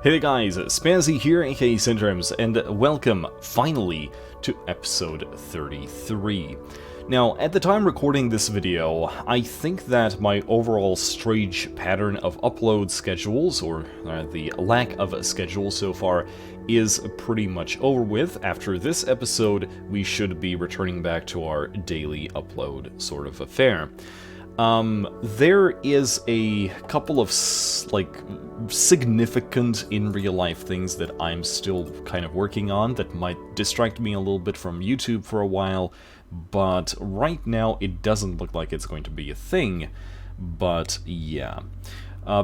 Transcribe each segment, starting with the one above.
Hey guys, Spazzy here, aka Syndromes, and welcome, finally, to episode 33. Now, at the time recording this video, I think that my overall strange pattern of upload schedules, or the lack of a schedule so far, is pretty much over with. After this episode, we should be returning back to our daily upload sort of affair. There is a couple of, significant in real life things that I'm still kind of working on that might distract me a little bit from YouTube for a while, but right now it doesn't look like it's going to be a thing, but yeah.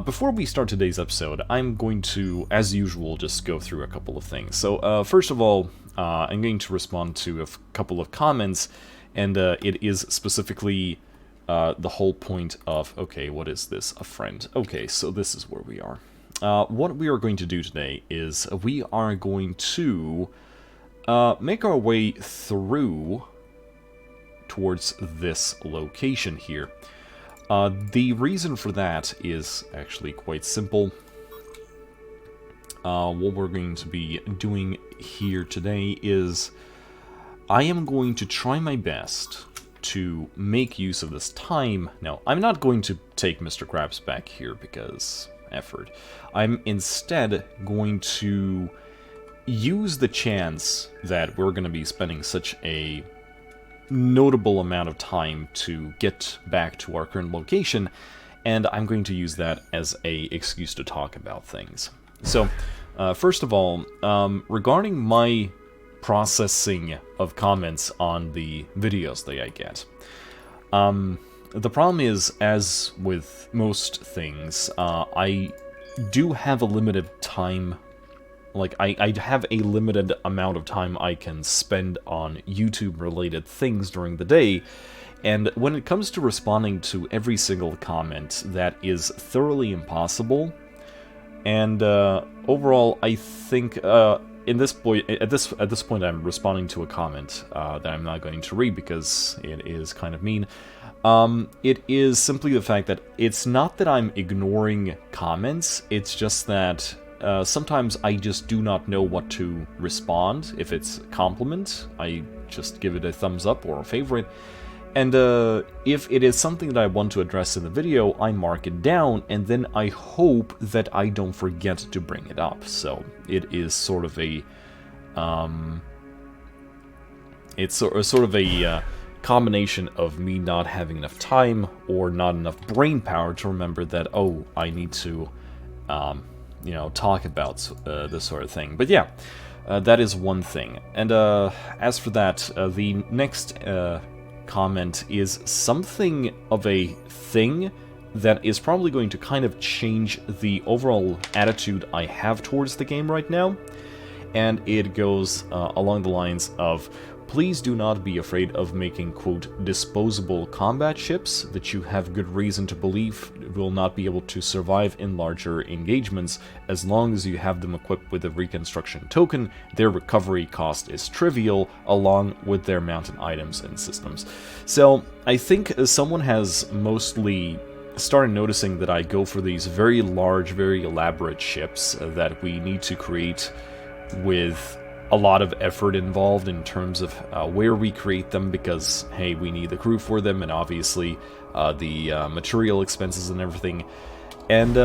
Before we start today's episode, I'm going to, as usual, just go through a couple of things. So, first of all, I'm going to respond to a couple of comments, and it is specifically the whole point of, okay, what is this? A friend. Okay, so this is where we are. What we are going to do today is we are going to make our way through towards this location here. The reason for that is actually quite simple. What we're going to be doing here today is I am going to try my best to make use of this time. Now, I'm not going to take Mr. Krabs back here because effort. I'm instead going to use the chance that we're going to be spending such a notable amount of time to get back to our current location, and I'm going to use that as a excuse to talk about things. So, first of all, regarding my processing of comments on the videos that I get. The problem is, as with most things, I do have a limited time, I have a limited amount of time I can spend on YouTube-related things during the day, and when it comes to responding to every single comment, that is thoroughly impossible, and overall, I think at this point, I'm responding to a comment that I'm not going to read because it is kind of mean. It is simply the fact that it's not that I'm ignoring comments, it's just that sometimes I just do not know what to respond. If it's a compliment, I just give it a thumbs up or a favorite. And if it is something that I want to address in the video, I mark it down, and then I hope that I don't forget to bring it up. So it is sort of a, combination of me not having enough time or not enough brain power to remember that, oh, I need to, talk about this sort of thing. But yeah, that is one thing. And as for that, the next comment is something of a thing that is probably going to kind of change the overall attitude I have towards the game right now, and it goes along the lines of, please do not be afraid of making, quote, disposable combat ships that you have good reason to believe will not be able to survive in larger engagements. As long as you have them equipped with a reconstruction token, their recovery cost is trivial, along with their mounted items and systems. So, I think someone has mostly started noticing that I go for these very large, very elaborate ships that we need to create with a lot of effort involved in terms of where we create them, because, hey, we need the crew for them, and obviously the material expenses and everything. And,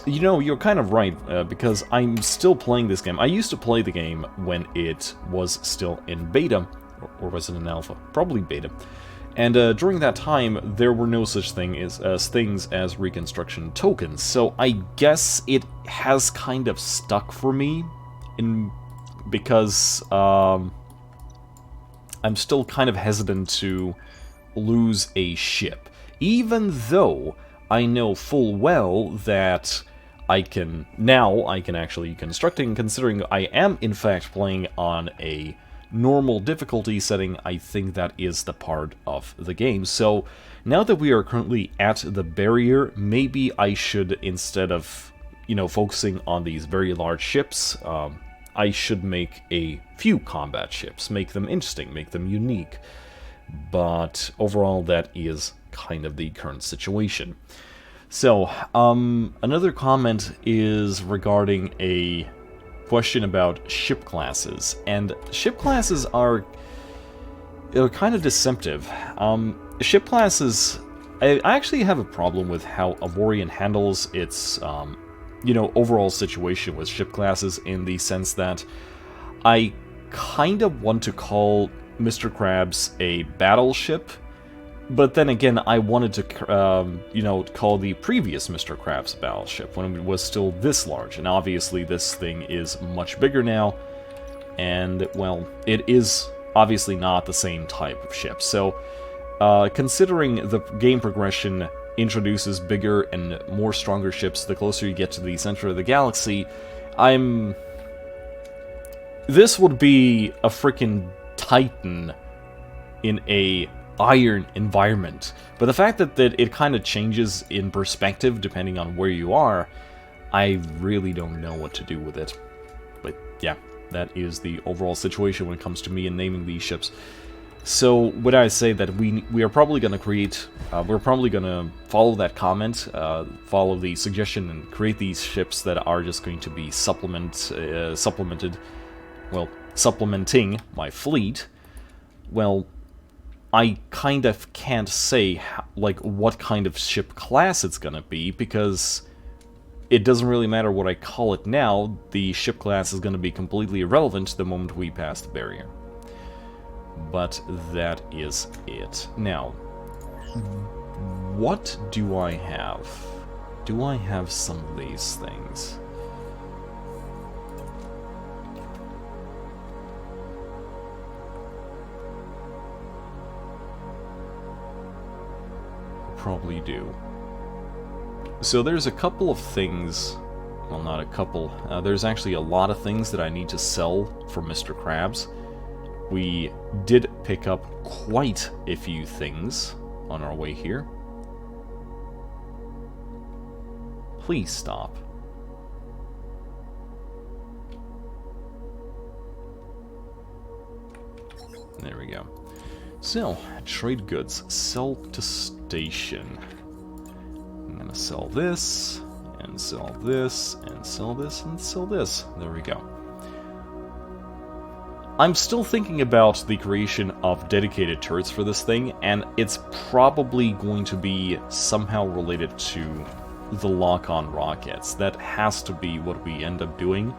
you're kind of right, because I'm still playing this game. I used to play the game when it was still in beta, or was it in alpha? Probably beta. And during that time, there were no such thing as things as reconstruction tokens, so I guess it has kind of stuck for me because I'm still kind of hesitant to lose a ship, even though I know full well that I can actually constructing, considering I am in fact playing on a normal difficulty setting. I think that is the part of the game. So now that we are currently at the barrier, maybe I should, instead of focusing on these very large ships, I should make a few combat ships, make them interesting, make them unique. But overall, that is kind of the current situation. So, another comment is regarding a question about ship classes, and ship classes are kind of deceptive. Ship classes, I actually have a problem with how Avorion handles its, overall situation with ship classes, in the sense that I kind of want to call Mr. Krabs a battleship, but then again, I wanted to, call the previous Mr. Krabs a battleship when it was still this large, and obviously this thing is much bigger now, and, well, it is obviously not the same type of ship. So, considering the game progression introduces bigger and more stronger ships the closer you get to the center of the galaxy, this would be a freaking Titan in a iron environment. But the fact that it kind of changes in perspective depending on where you are, I really don't know what to do with it. But yeah, that is the overall situation when it comes to me and naming these ships. So would I say that we are probably going to create, we're probably going to follow that comment, follow the suggestion, and create these ships that are just going to be supplementing my fleet. Well, I kind of can't say, what kind of ship class it's gonna be, because it doesn't really matter what I call it now. The ship class is gonna be completely irrelevant the moment we pass the barrier. But that is it. Now, what do I have? Do I have some of these things? Probably do. So there's a couple of things, well, not a couple, there's actually a lot of things that I need to sell for Mr. Krabs. We did pick up quite a few things on our way here. Please stop. There we go. So, trade goods, sell to station. I'm gonna sell this, and sell this, and sell this, and sell this. There we go. I'm still thinking about the creation of dedicated turrets for this thing, and it's probably going to be somehow related to the lock-on rockets. That has to be what we end up doing,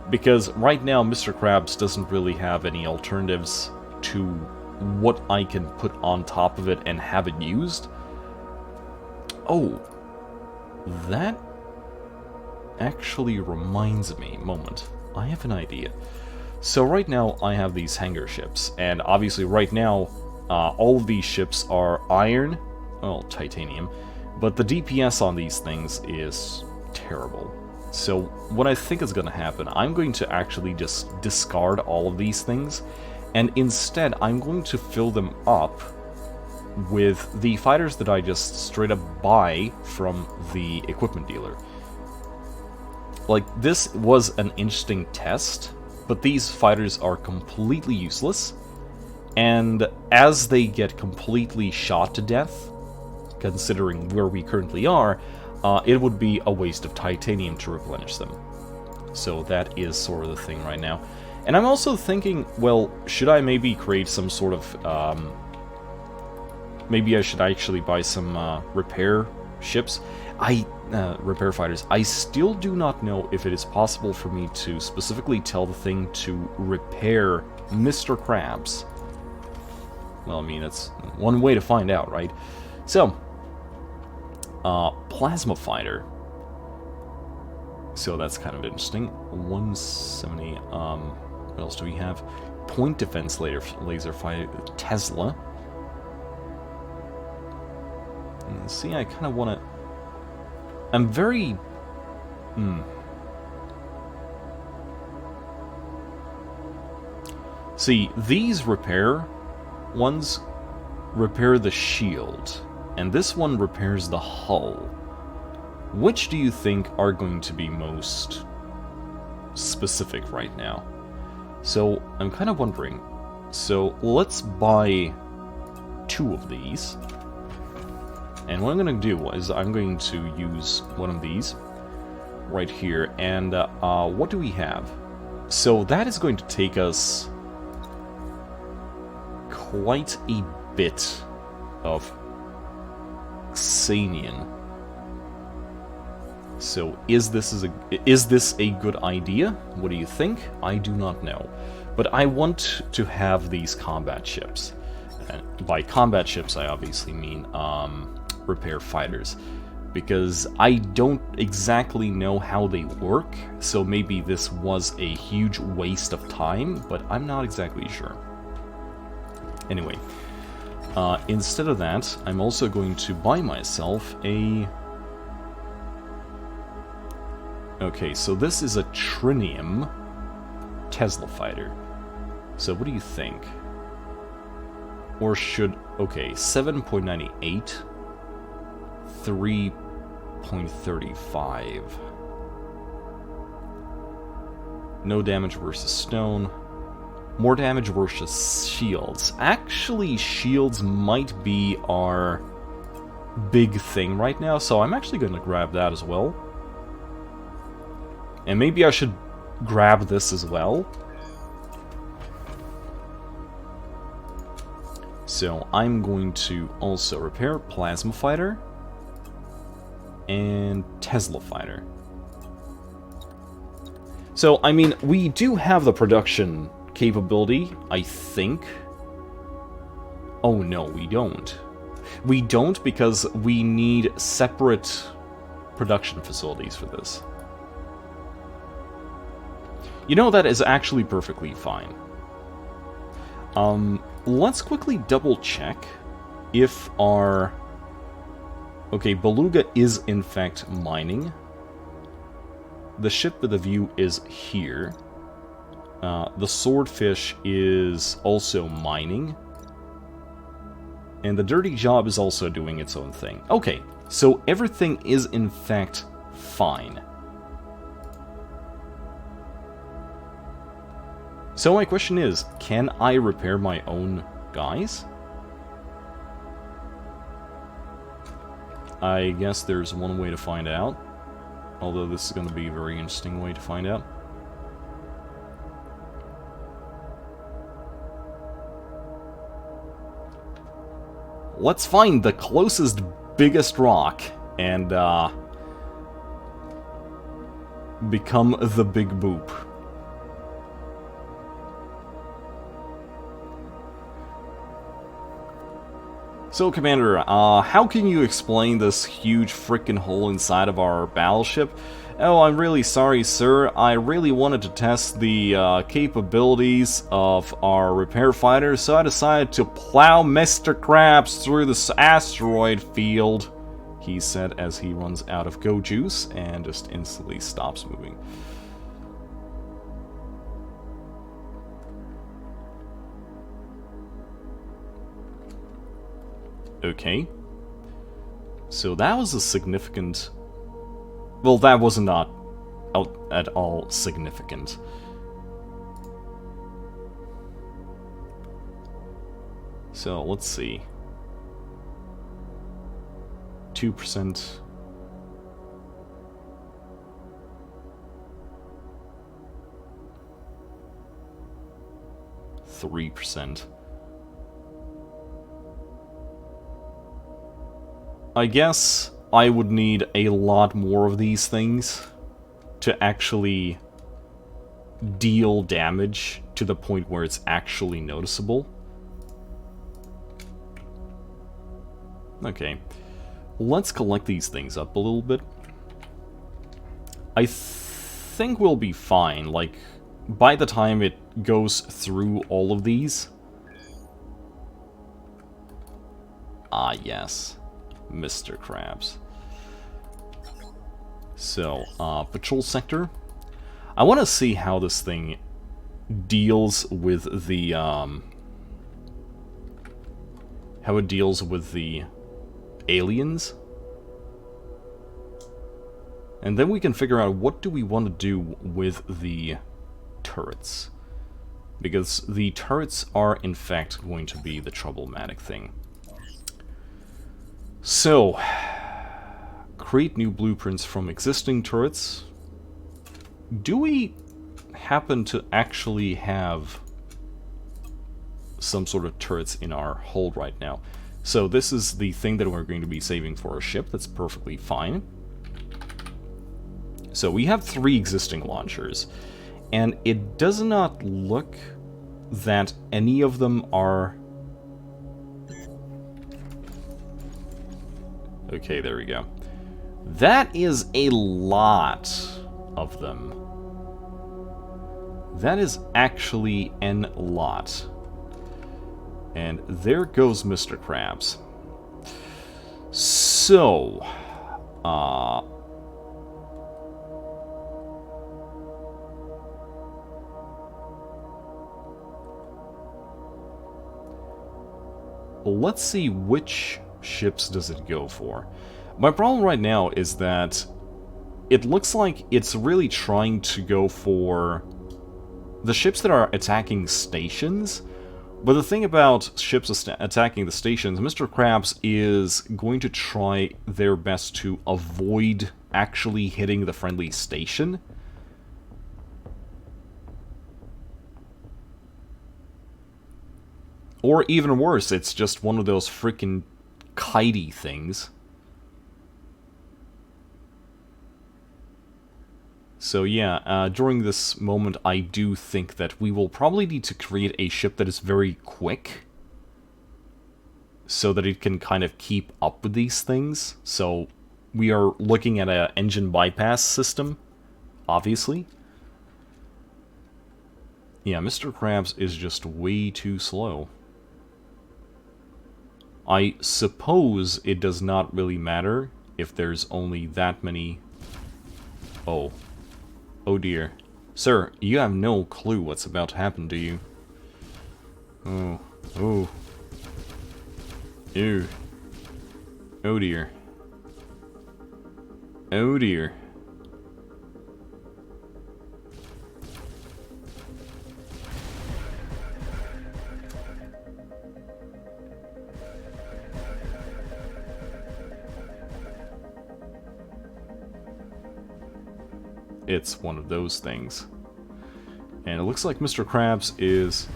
because right now Mr. Krabs doesn't really have any alternatives to what I can put on top of it and have it used. Oh, that actually reminds me. Moment, I have an idea. So right now I have these hangar ships, and obviously right now all of these ships are iron, well, titanium, but the DPS on these things is terrible. So what I think is going to happen, I'm going to actually just discard all of these things, and instead I'm going to fill them up with the fighters that I just straight up buy from the equipment dealer. Like, this was an interesting test, but these fighters are completely useless, and as they get completely shot to death, considering where we currently are, it would be a waste of titanium to replenish them. So that is sort of the thing right now. And I'm also thinking, well, should I maybe create some sort of, maybe I should actually buy some repair ships? Repair fighters. I still do not know if it is possible for me to specifically tell the thing to repair Mr. Krabs. Well, I mean, it's one way to find out, right? So, plasma fighter. So that's kind of interesting. 170, what else do we have? Point defense laser fighter, Tesla. And see, I kind of want to... I'm very... See, these repair ones repair the shield, and this one repairs the hull. Which do you think are going to be most specific right now? So, I'm kind of wondering. So, let's buy 2 of these. And what I'm going to do is I'm going to use one of these right here. And what do we have? So that is going to take us quite a bit of Xanian. So is this a good idea? What do you think? I do not know. But I want to have these combat ships. And by combat ships, I obviously mean repair fighters. Because I don't exactly know how they work, so maybe this was a huge waste of time, but I'm not exactly sure. Anyway, instead of that, I'm also going to buy myself a... Okay, so this is a Trinium Tesla fighter. So what do you think? Or should... Okay, 7.98... 3.35. No damage versus stone. More damage versus shields. Actually, shields might be our big thing right now, so I'm actually going to grab that as well. And maybe I should grab this as well. So I'm going to also repair Plasma Fighter and Tesla Fighter. So, I mean, we do have the production capability, I think. Oh no, we don't. We don't because we need separate production facilities for this. You know, that is actually perfectly fine. Let's quickly double check if our... Okay, Beluga is in fact mining. The ship with the view is here. The Swordfish is also mining. And the Dirty Job is also doing its own thing. Okay, so everything is in fact fine. So my question is, can I repair my own guys? I guess there's one way to find out. Although this is going to be a very interesting way to find out. Let's find the closest, biggest rock and become the big boop. So, Commander, how can you explain this huge frickin' hole inside of our battleship? Oh, I'm really sorry, sir. I really wanted to test the capabilities of our repair fighter, so I decided to plow Mr. Krabs through this asteroid field, he said as he runs out of go juice and just instantly stops moving. Okay. So that was a significant... Well, that was not at all significant. So, let's see. 2%. %. I guess I would need a lot more of these things to actually deal damage to the point where it's actually noticeable. Okay, let's collect these things up a little bit. I think we'll be fine, like, by the time it goes through all of these. Ah, yes. Mr. Krabs. So, patrol sector. I want to see how this thing deals with the, how it deals with the aliens. And then we can figure out what do we want to do with the turrets. Because the turrets are, in fact, going to be the problematic thing. So, create new blueprints from existing turrets. Do we happen to actually have some sort of turrets in our hold right now? So this is the thing that we're going to be saving for a ship. That's perfectly fine. So we have 3 existing launchers, and it does not look that any of them are... Okay, there we go. That is a lot of them. That is actually a lot. And there goes Mr. Krabs. So, let's see which ships does it go for. My problem right now is that it looks like it's really trying to go for the ships that are attacking stations. But the thing about ships attacking the stations, Mr. Krabs is going to try their best to avoid actually hitting the friendly station. Or even worse, it's just one of those freaking kitey things. So yeah, during this moment I do think that we will probably need to create a ship that is very quick, so that it can kind of keep up with these things. So we are looking at an engine bypass system, obviously. Yeah, Mr. Krabs is just way too slow. I suppose it does not really matter if there's only that many... Oh. Oh dear. Sir, you have no clue what's about to happen, do you? Oh. Oh. Ew. Oh dear. Oh dear. It's one of those things. And it looks like Mr. Krabs is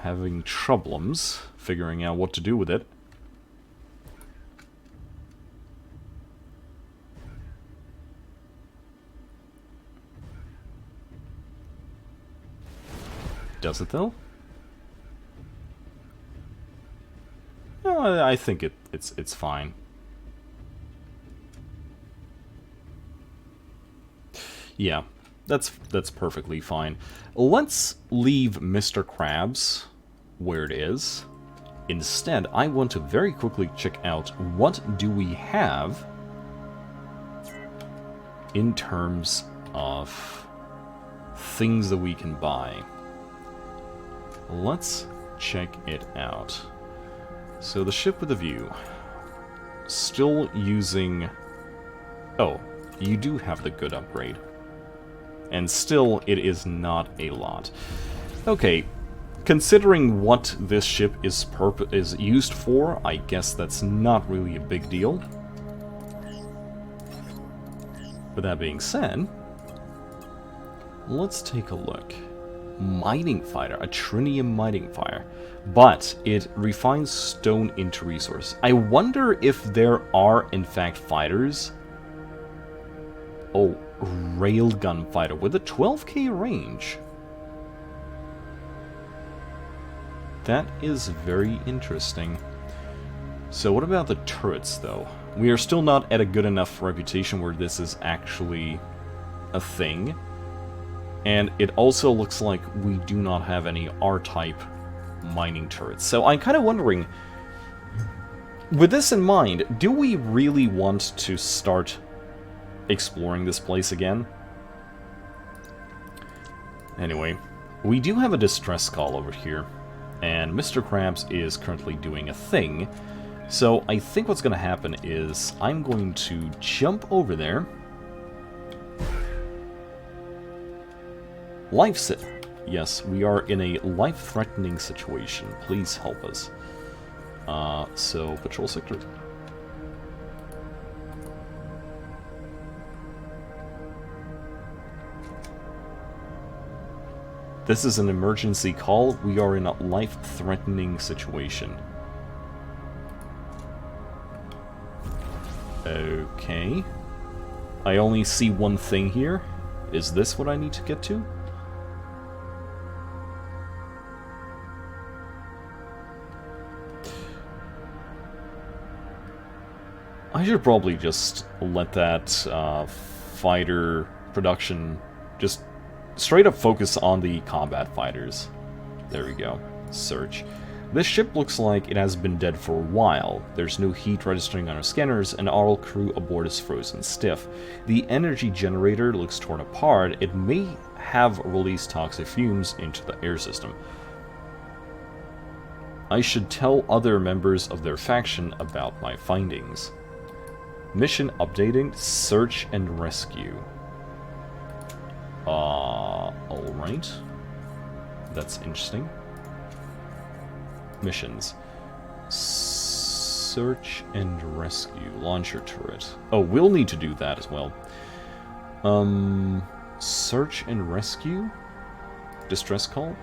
having troubles figuring out what to do with it. Does it though? No, I think it's fine. Yeah, that's perfectly fine. Let's leave Mr. Krabs where it is. Instead, I want to very quickly check out what do we have in terms of things that we can buy. Let's check it out. So the ship with a view. Still using... Oh, you do have the good upgrade. And still, it is not a lot. Okay, considering what this ship is used for, I guess that's not really a big deal. With that being said, let's take a look. Mining fighter, a trinium mining fire. But it refines stone into resource. I wonder if there are, in fact, fighters. Oh, railgun fighter with a 12k range. That is very interesting. So what about the turrets, though? We are still not at a good enough reputation where this is actually a thing. And it also looks like we do not have any R-type mining turrets. So I'm kind of wondering, with this in mind, do we really want to start exploring this place again? Anyway, we do have a distress call over here, and Mr. Krabs is currently doing a thing. So I think what's going to happen is I'm going to jump over there. Yes, we are in a life-threatening situation. Please help us. So, patrol sector This is an emergency call. We are in a life-threatening situation. Okay. I only see one thing here. Is this what I need to get to? I should probably just let that fighter production just straight up focus on the combat fighters. There we go. Search. This ship looks like it has been dead for a while. There's no heat registering on our scanners, and all crew aboard is frozen stiff. The energy generator looks torn apart. It may have released toxic fumes into the air system. I should tell other members of their faction about my findings. Mission updating, search and rescue. Alright. That's interesting. Missions. Search and rescue. Launcher turret. Oh, we'll need to do that as well. Search and rescue? Distress call?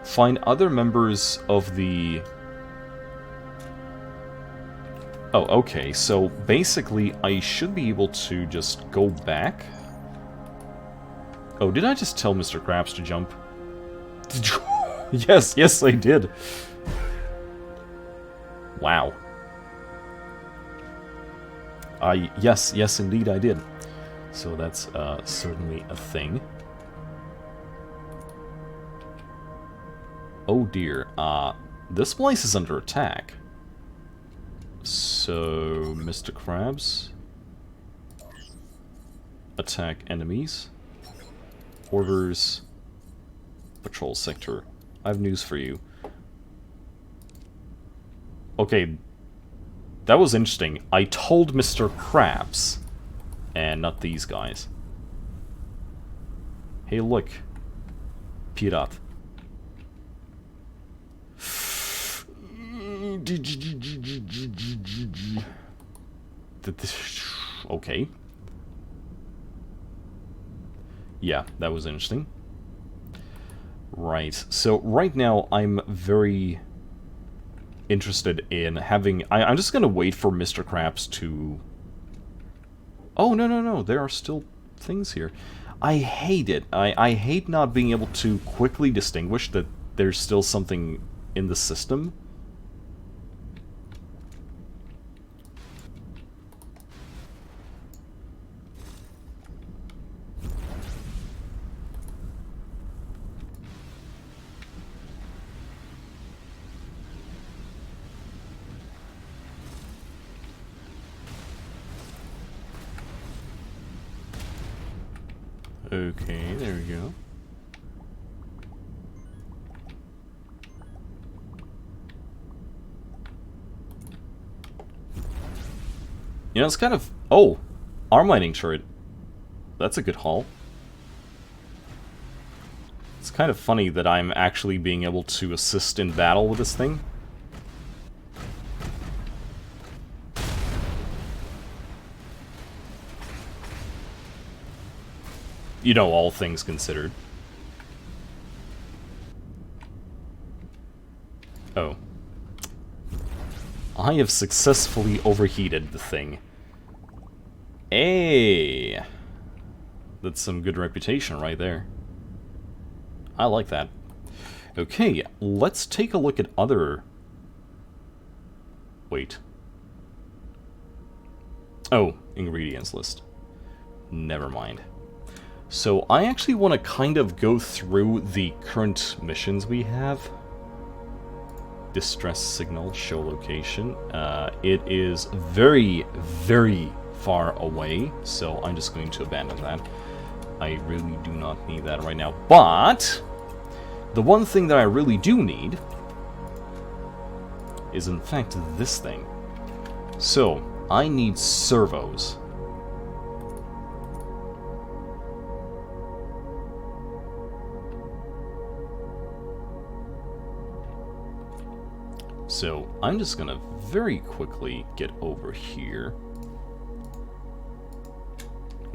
Find other members of the... Oh, okay, so basically I should be able to just go back. Oh, did I just tell Mr. Krabs to jump? Yes, I did. Wow. Yes, indeed I did. So that's certainly a thing. Oh dear, this place is under attack. So, Mr. Krabs. Attack enemies. Orders. Patrol sector. I have news for you. Okay, that was interesting. I told Mr. Krabs, and not these guys. Hey, look. Pirat. Okay. Yeah, that was interesting. Right, so right now I'm very interested in having... I'm just gonna wait for Mr. Krabs to... Oh, no, there are still things here. I hate it. I hate not being able to quickly distinguish that there's still something in the system. Okay, there we go. You know, it's kind of... Oh! Arm mining turret. That's a good haul. It's kind of funny that I'm actually being able to assist in battle with this thing. You know, all things considered. Oh. I have successfully overheated the thing. Hey! That's some good reputation right there. I like that. Okay, let's take a look at other... Wait. Oh, ingredients list. Never mind. So I actually want to kind of go through the current missions we have. Distress signal, show location. It is very, very far away, so I'm just going to abandon that. I really do not need that right now. But the one thing that I really do need is in fact this thing. So I need servos. So I'm just gonna very quickly get over here.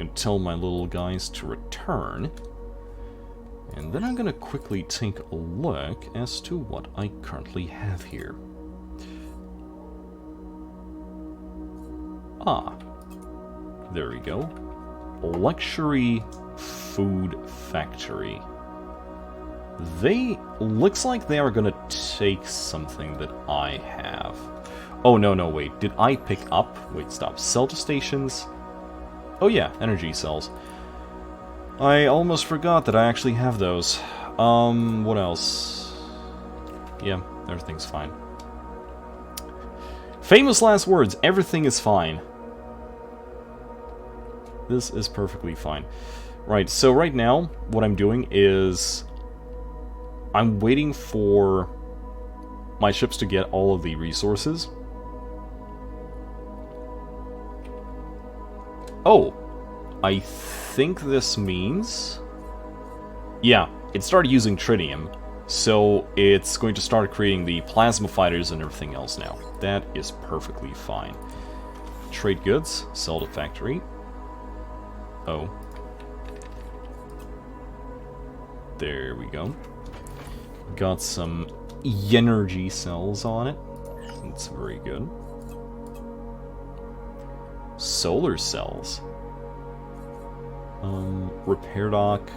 I'm gonna tell my little guys to return. And then I'm gonna quickly take a look as to what I currently have here. Ah, there we go. Luxury food factory. They looks like they are gonna take something that I have. Oh, no, wait. Did I pick up? Wait, stop. Sell to stations? Oh yeah, energy cells. I almost forgot that I actually have those. What else? Yeah, everything's fine. Famous last words, everything is fine. This is perfectly fine. Right, so right now, what I'm doing is I'm waiting for my ships to get all of the resources. Oh, I think this means... Yeah, it started using tritium, so it's going to start creating the plasma fighters and everything else now. That is perfectly fine. Trade goods, sell to factory. Oh. There we go. Got some energy cells on it. That's very good. Solar cells. Repair dock.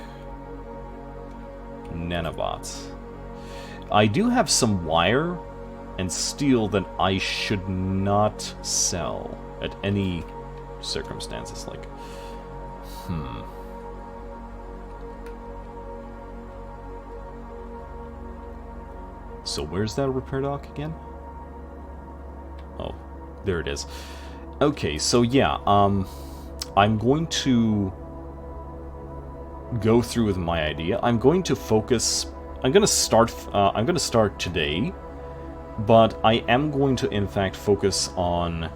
Nanobots. I do have some wire and steel that I should not sell at any circumstances. Like, So where's that repair dock again? Oh, there it is. Okay, so yeah, I'm going to go through with my idea. I'm going to focus. I'm going to start today, but I am going to in fact focus on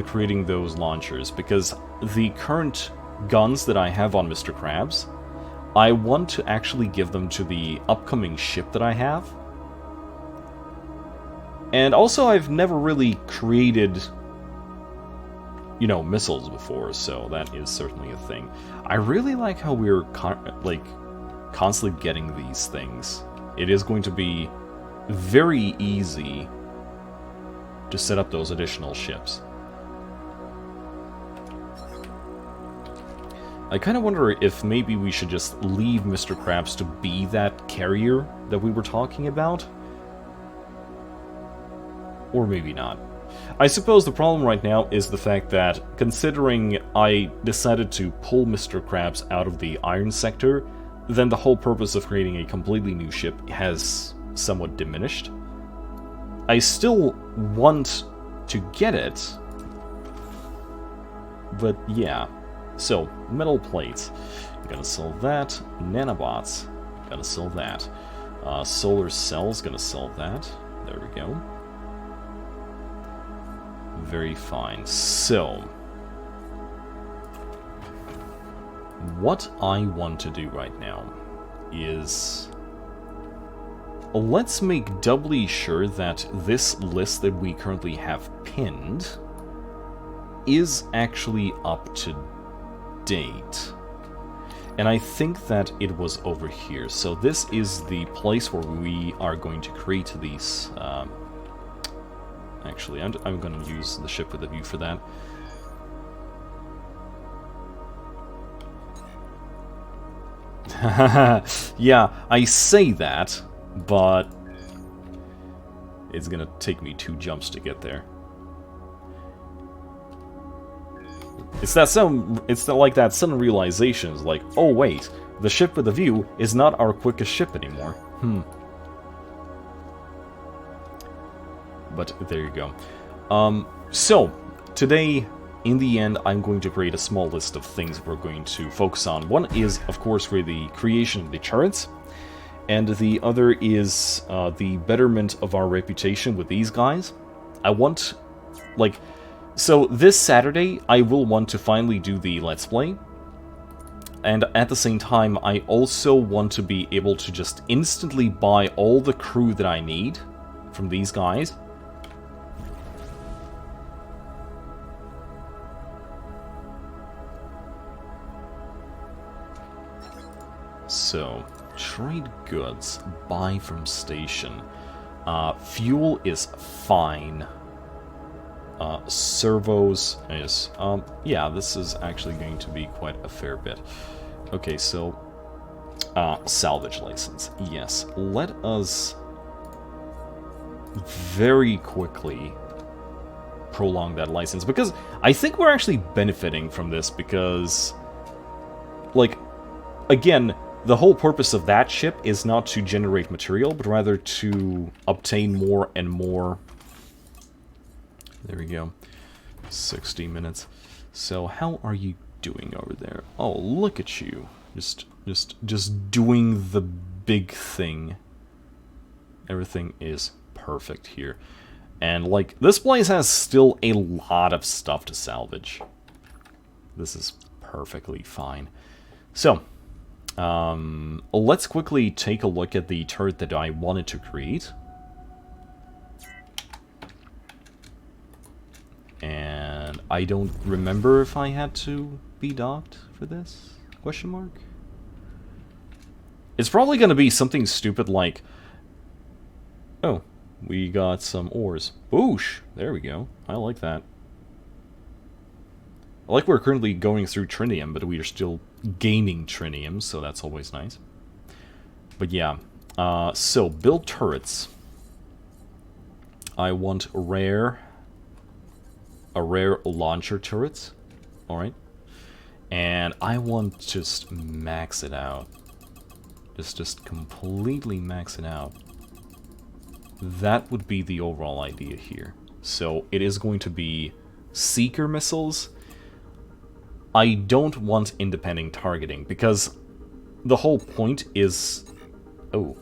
creating those launchers, because the current guns that I have on Mr. Krabs, I want to actually give them to the upcoming ship that I have. And also, I've never really created, you know, missiles before, so that is certainly a thing. I really like how we're, constantly getting these things. It is going to be very easy to set up those additional ships. I kind of wonder if maybe we should just leave Mr. Krabs to be that carrier that we were talking about. Or maybe not. I suppose the problem right now is the fact that, considering I decided to pull Mr. Krabs out of the iron sector, then the whole purpose of creating a completely new ship has somewhat diminished. I still want to get it, but yeah. So, metal plates. Gonna sell that. Nanobots. Gonna sell that. Solar cells. Gonna sell that. There we go. Very fine. So, what I want to do right now is, let's make doubly sure that this list that we currently have pinned is actually up to date. And I think that it was over here. So this is the place where we are going to create these. Actually, I'm going to use the ship with a view for that. Yeah, I say that, but it's going to take me 2 jumps to get there. It's like that sudden realization is like, oh wait, the ship with a view is not our quickest ship anymore. But there you go. So, today, in the end, I'm going to create a small list of things we're going to focus on. One is, of course, for the creation of the turrets, and the other is the betterment of our reputation with these guys. I want, so this Saturday, I will want to finally do the Let's Play, and at the same time, I also want to be able to just instantly buy all the crew that I need from these guys, trade goods, buy from station. Fuel is fine. Servos is, yeah, this is actually going to be quite a fair bit. Okay, so, salvage license. Yes, let us very quickly prolong that license, because I think we're actually benefiting from this, because, like, again, the whole purpose of that ship is not to generate material, but rather to obtain more and more. There we go. 60 minutes. So how are you doing over there? Oh, look at you. Just doing the big thing. Everything is perfect here. And, like, this place has still a lot of stuff to salvage. This is perfectly fine. So, let's quickly take a look at the turret that I wanted to create. And I don't remember if I had to be docked for this? Question mark? It's probably going to be something stupid like... Oh, we got some ores. Boosh! There we go. I like that. I like we're currently going through trinium, but we are still gaining trinium, so that's always nice. But yeah, so build turrets. I want a rare launcher turret. Alright. And I want to just max it out. Just completely max it out. That would be the overall idea here. So it is going to be seeker missiles. I don't want independent targeting, because the whole point is... Oh.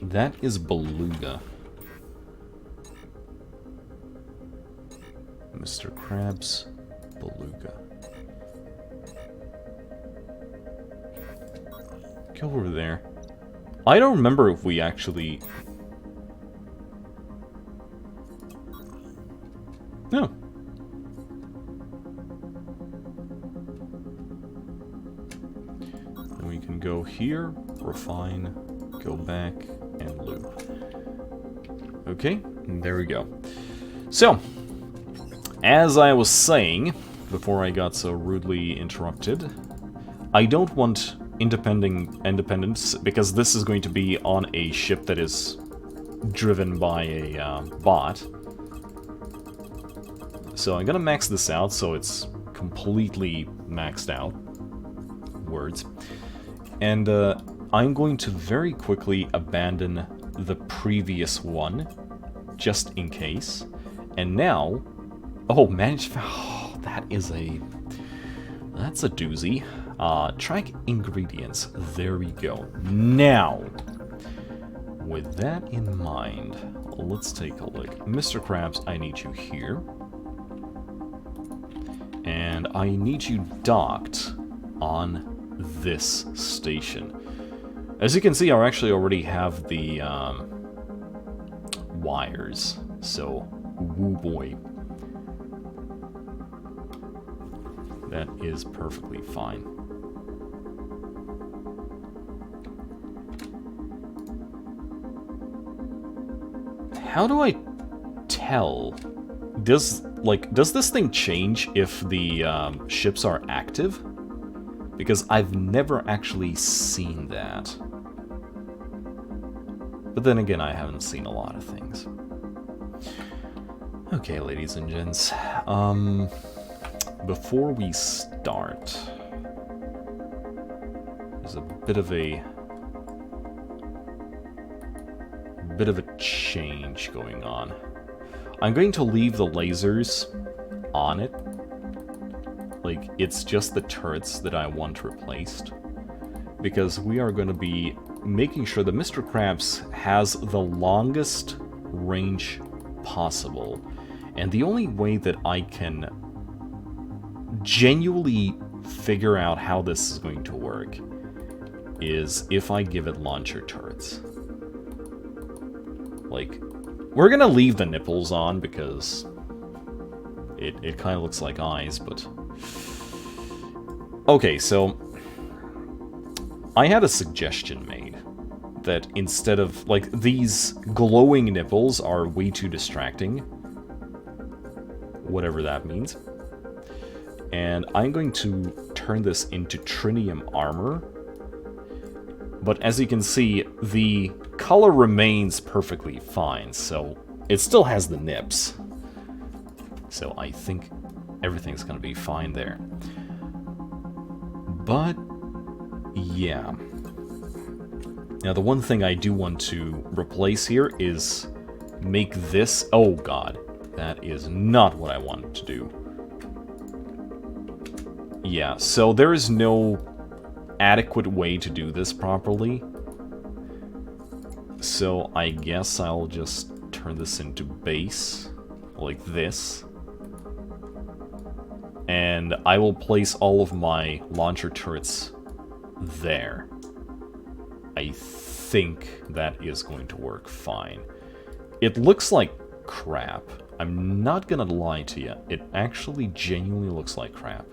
That is Beluga. Mr. Krabs, Beluga. Go over there. I don't remember if we actually... No. Then we can go here, refine, go back, and loop. Okay, there we go. So, as I was saying, before I got so rudely interrupted, I don't want independence, because this is going to be on a ship that is driven by a bot. So I'm gonna max this out so it's completely maxed out. Words. And I'm going to very quickly abandon the previous one, just in case. And now... Oh, manage... Oh, that's a doozy. Track ingredients. There we go. Now, with that in mind, let's take a look. Mr. Krabs, I need you here. And I need you docked on this station. As you can see, I actually already have the wires. So, woo boy. That is perfectly fine. How do I tell? Does this thing change if the ships are active? Because I've never actually seen that. But then again, I haven't seen a lot of things. Okay, ladies and gents. Before we start, there's a bit of a change going on. I'm going to leave the lasers on it. Like, it's just the turrets that I want replaced. Because we are going to be making sure that Mr. Krabs has the longest range possible. And the only way that I can genuinely figure out how this is going to work is if I give it launcher turrets. Like, we're gonna leave the nipples on because it kind of looks like eyes, but... Okay, so... I had a suggestion made that instead of, like, these glowing nipples are way too distracting. Whatever that means. And I'm going to turn this into trinium armor. But as you can see, the color remains perfectly fine, so it still has the nips. So I think everything's gonna be fine there. But, yeah. Now, the one thing I do want to replace here is make this... Oh, God. That is not what I wanted to do. Yeah, so there is no adequate way to do this properly. So I guess I'll just turn this into base, like this. And I will place all of my launcher turrets there. I think that is going to work fine. It looks like crap. I'm not gonna lie to you. It actually genuinely looks like crap.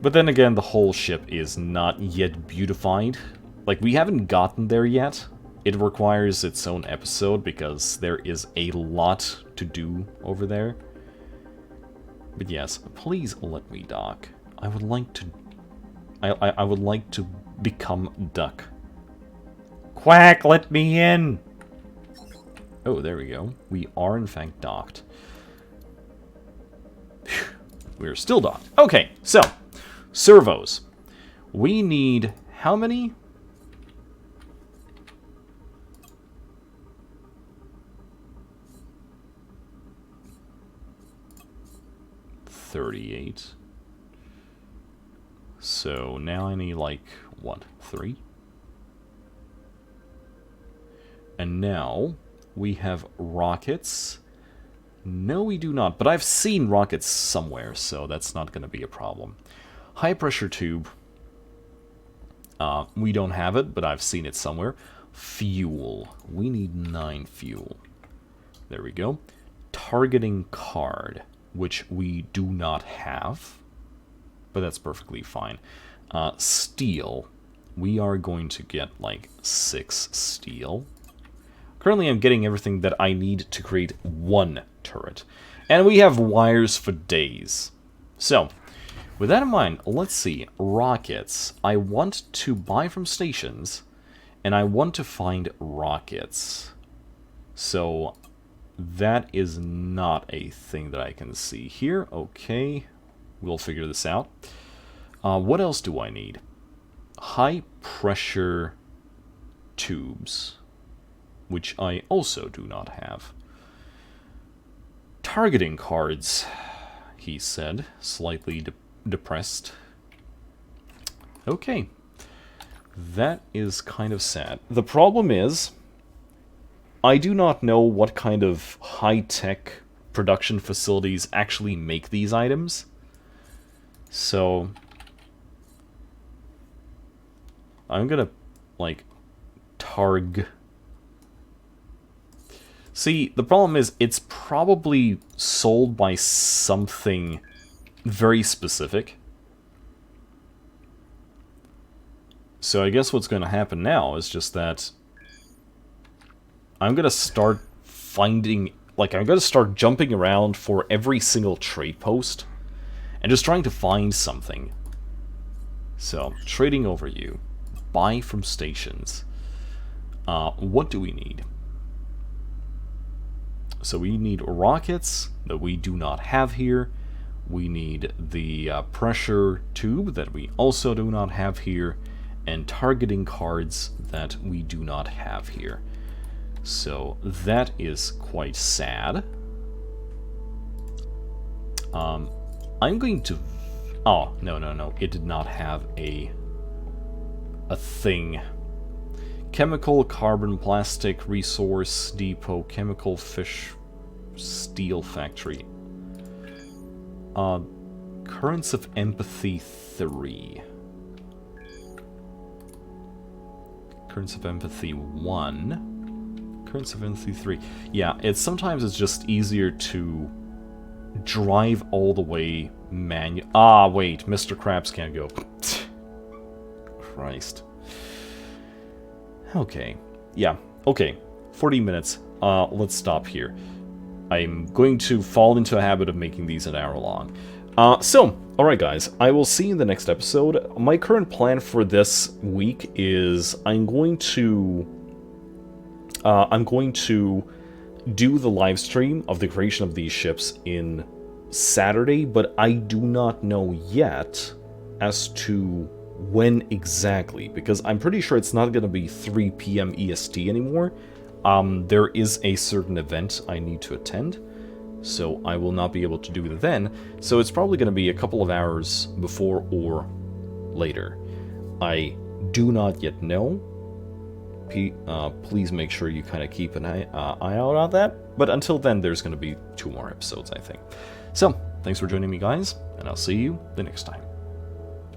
But then again, the whole ship is not yet beautified. Like, we haven't gotten there yet. It requires its own episode because there is a lot to do over there. But yes, please let me dock. I would like to... I would like to become duck. Quack, let me in! Oh, there we go. We are in fact docked. We're still docked. Okay, so, servos. We need how many? $38. So now I need, like, what, 3? And now we have rockets. No, we do not, but I've seen rockets somewhere, so that's not going to be a problem. High pressure tube. We don't have it, but I've seen it somewhere. Fuel. We need 9 fuel. There we go. Targeting card, which we do not have, but that's perfectly fine. Steel. We are going to get, like, 6 steel. Currently, I'm getting everything that I need to create 1 turret. And we have wires for days. So, with that in mind, let's see. Rockets. I want to buy from stations, and I want to find rockets. So, that is not a thing that I can see here. Okay, we'll figure this out. What else do I need? High pressure tubes, which I also do not have. Targeting cards, he said, slightly depressed. Okay, that is kind of sad. The problem is, I do not know what kind of high-tech production facilities actually make these items. So, I'm gonna, like, targ... See, the problem is, it's probably sold by something very specific. So I guess what's going to happen now is just that I'm going to start finding... Like, I'm going to start jumping around for every single trade post and just trying to find something. So, trading overview. Buy from stations. What do we need? So we need rockets that we do not have here. We need the pressure tube that we also do not have here. And targeting cards that we do not have here. So that is quite sad. I'm going to... Oh, no. It did not have a thing. Chemical, carbon, plastic, resource, depot, chemical, fish, steel factory. Currents of Empathy 3. Currents of Empathy 1. Currents of Empathy 3. Yeah, sometimes it's just easier to drive all the way manual. Ah, wait, Mr. Krabs can't go. Christ. Okay. Yeah. Okay. 40 minutes. Let's stop here. I'm going to fall into a habit of making these an hour long. Alright guys, I will see you in the next episode. My current plan for this week is I'm going to do the live stream of the creation of these ships in Saturday, but I do not know yet as to when exactly, because I'm pretty sure it's not going to be 3 p.m. EST anymore. There is a certain event I need to attend, so I will not be able to do it then, so it's probably going to be a couple of hours before or later. I do not yet know. Please make sure you kind of keep an eye out on that, but until then there's going to be 2 more episodes, I think. So, thanks for joining me guys, and I'll see you the next time.